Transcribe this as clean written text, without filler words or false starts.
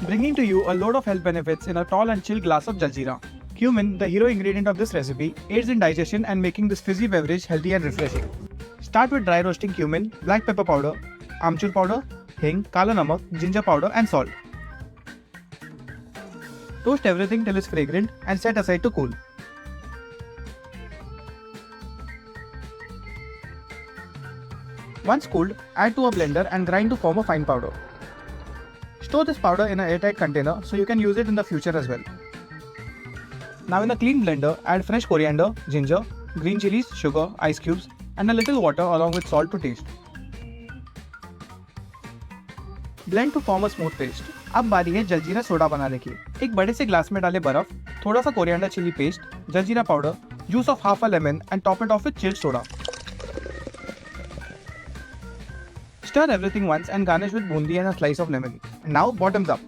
bringing to you a load of health benefits in a tall and chill glass of jaljeera. Cumin, the hero ingredient of this recipe, aids in digestion and making this fizzy beverage healthy and refreshing. Start with dry roasting cumin, black pepper powder, amchur powder, hing, kala namak, ginger powder and salt. Toast everything till it's fragrant and set aside to cool. Once cooled, add to a blender and grind to form a fine powder. Store this powder in an airtight container so you can use it in the future as well. Now in a clean blender, add fresh coriander, ginger, green chilies, sugar, ice cubes and a little water along with salt to taste. Blend to form a smooth paste. अब बारी है jaljeera soda बनाने की। एक बड़े से glass में डालें बर्फ, थोड़ा सा coriander chilli paste, jaljeera powder, juice of half a lemon and top it off with chilled soda. Stir everything once and garnish with bundi and a slice of lemon. Now bottoms up.